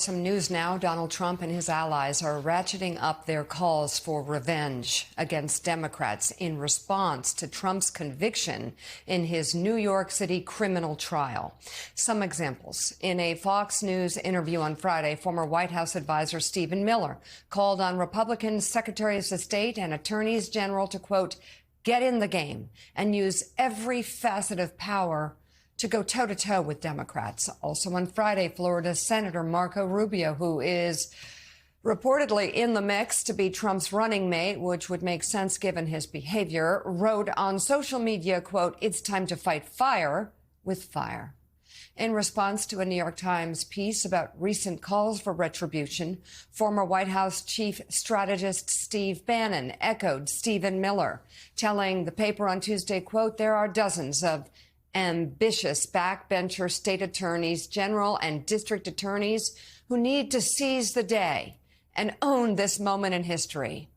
Some news now. Donald Trump and his allies are ratcheting up their calls for revenge against Democrats in response to Trump's conviction in his New York City criminal trial. Some examples. In a Fox News interview on Friday, former White House advisor Stephen Miller called on Republican secretaries of state and attorneys general to, quote, get in the game and use every facet of power to go toe-to-toe with Democrats. Also on Friday, Florida Senator Marco Rubio, who is reportedly in the mix to be Trump's running mate, which would make sense given his behavior, wrote on social media, quote, it's time to fight fire with fire. In response to a New York Times piece about recent calls for retribution, former White House chief strategist Steve Bannon echoed Stephen Miller, telling the paper on Tuesday, quote, there are dozens of ambitious backbencher state attorneys, general and district attorneys who need to seize the day and own this moment in history.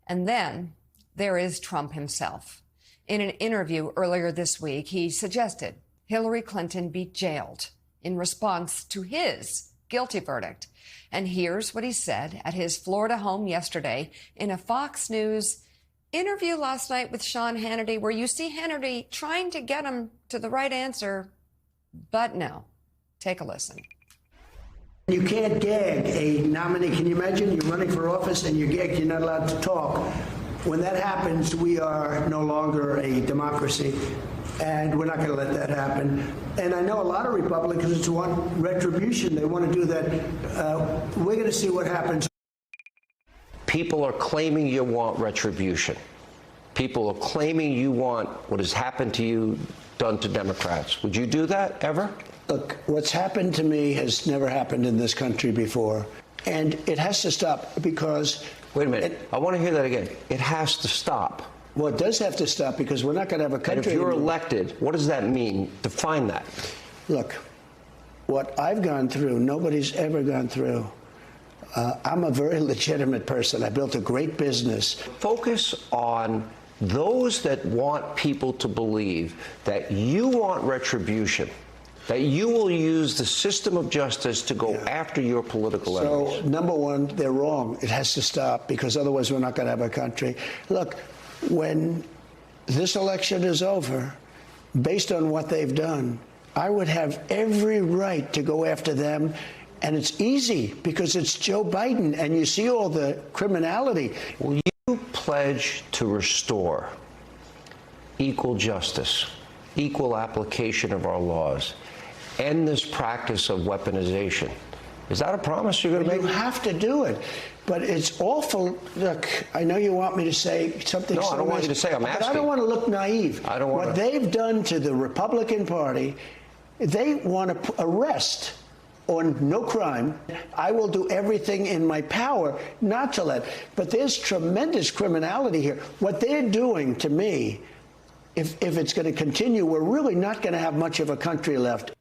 And then there is Trump himself. In an interview earlier this week, he suggested Hillary Clinton be jailed in response to his guilty verdict. And here's what he said at his Florida home yesterday in a Fox News interview last night with Sean Hannity, where you see Hannity trying to get him to the right answer, but no. Take a listen. You can't gag a nominee. Can you imagine you're running for office and you're gagged, you're not allowed to talk? When that happens, we are no longer a democracy, and we're not going to let that happen. And I know a lot of Republicans want retribution. They want to do that. We're going to see what happens. People are claiming you want retribution. People are claiming you want what has happened to you done to Democrats. Would you do that ever? Look, what's happened to me has never happened in this country before. And it has to stop because... Wait a minute. I want to hear that again. It has to stop. Well, it does have to stop because we're not going to have a country... And if you're anymore. elected, what does that mean? Define that. Look, what I've gone through, nobody's ever gone through. I'm a very legitimate person. I built a great business. Focus on those that want people to believe that you want retribution, that you will use the system of justice to go after your political enemies. So, number one, they're wrong. It has to stop because otherwise we're not going to have a country. Look, when this election is over, based on what they've done, I would have every right to go after them. And it's easy because it's Joe Biden and you see all the criminality. Will you pledge to restore equal justice, equal application of our laws, end this practice of weaponization? Is that a promise you're going to make? You have to do it. But it's awful. Look, I know you want me to say something. No, I don't want you to say. I'm asking. But I don't want to look naive. I don't want what they've done to the Republican Party, they want to arrest on no crime. I will do everything in my power not to let. But there's tremendous criminality here. What they're doing to me, if it's going to continue, we're really not going to have much of a country left.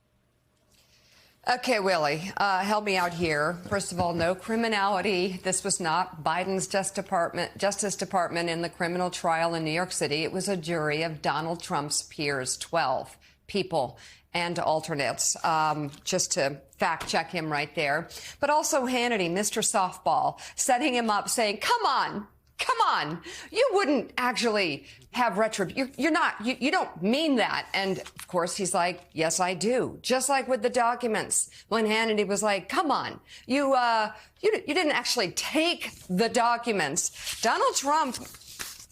Okay, Willie, help me out here. First of all, no criminality. This was not Biden's Justice Department in the criminal trial in New York City. It was a jury of Donald Trump's peers, 12 people and alternates, just to fact check him right there. But also Hannity, Mr. Softball, setting him up saying, come on, you wouldn't actually have retribution. You don't mean that. And of course, he's like, yes, I do. Just like with the documents when Hannity was like, come on, you didn't actually take the documents. Donald Trump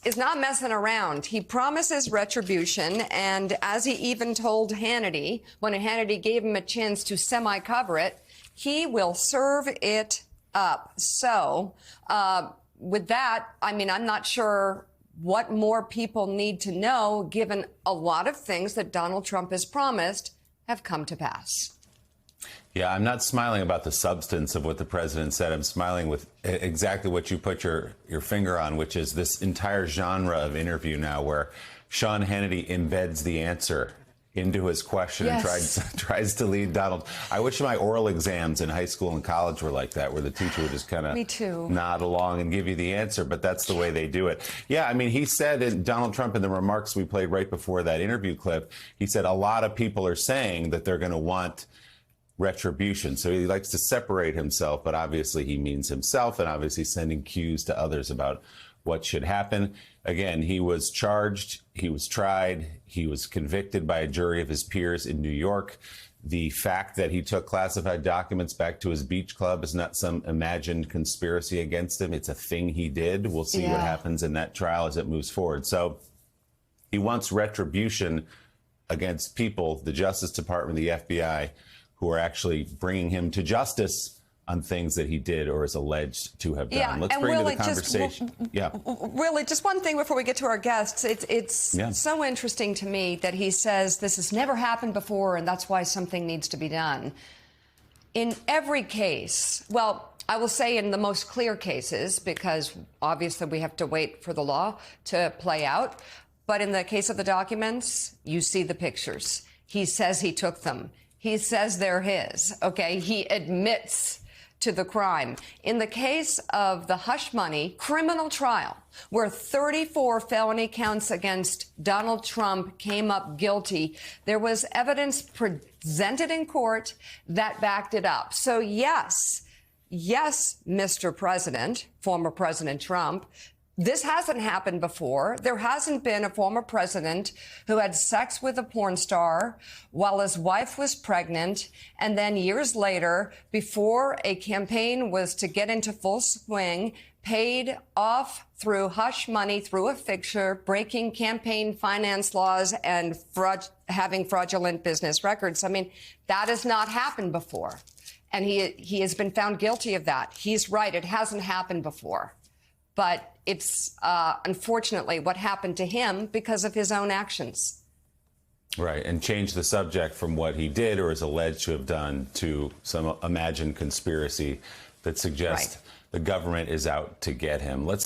is not messing around. He promises retribution, and as he even told Hannity, when Hannity gave him a chance to semi-cover it, he will serve it up. So, with that, I mean, I'm not sure what more people need to know, given a lot of things that Donald Trump has promised have come to pass. Yeah, I'm not smiling about the substance of what the president said. I'm smiling with exactly what you put your finger on, which is this entire genre of interview now where Sean Hannity embeds the answer into his question and tries to lead Donald. I wish my oral exams in high school and college were like that, where the teacher would just kind of nod along and give you the answer, but that's the way they do it. Yeah, I mean, he said, Donald Trump, in the remarks we played right before that interview clip, he said a lot of people are saying that they're going to want retribution. So he likes to separate himself, but obviously he means himself, and obviously sending cues to others about what should happen. Again, he was charged, he was tried, he was convicted by a jury of his peers in New York. The fact that he took classified documents back to his beach club is not some imagined conspiracy against him. It's a thing he did. We'll see what happens in that trial as it moves forward. So he wants retribution against people, the Justice Department, the FBI, who are actually bringing him to justice on things that he did or is alleged to have done. Yeah, Let's bring to the conversation. Really, just one thing before we get to our guests. It's so interesting to me that he says this has never happened before, and that's why something needs to be done. In every case, well, I will say in the most clear cases, because obviously we have to wait for the law to play out, but in the case of the documents, you see the pictures. He says he took them. He says they're his, okay? He admits to the crime. In the case of the hush money criminal trial, where 34 felony counts against Donald Trump came up guilty, there was evidence presented in court that backed it up. So yes, Mr. President, former President Trump, this hasn't happened before. There hasn't been a former president who had sex with a porn star while his wife was pregnant, and then years later, before a campaign was to get into full swing, paid off through hush money, through a fixture, breaking campaign finance laws and having fraudulent business records. I mean, that has not happened before. And he has been found guilty of that. He's right. It hasn't happened before. But it's unfortunately what happened to him because of his own actions. Right, and change the subject from what he did or is alleged to have done to some imagined conspiracy that suggests the government is out to get him. Let's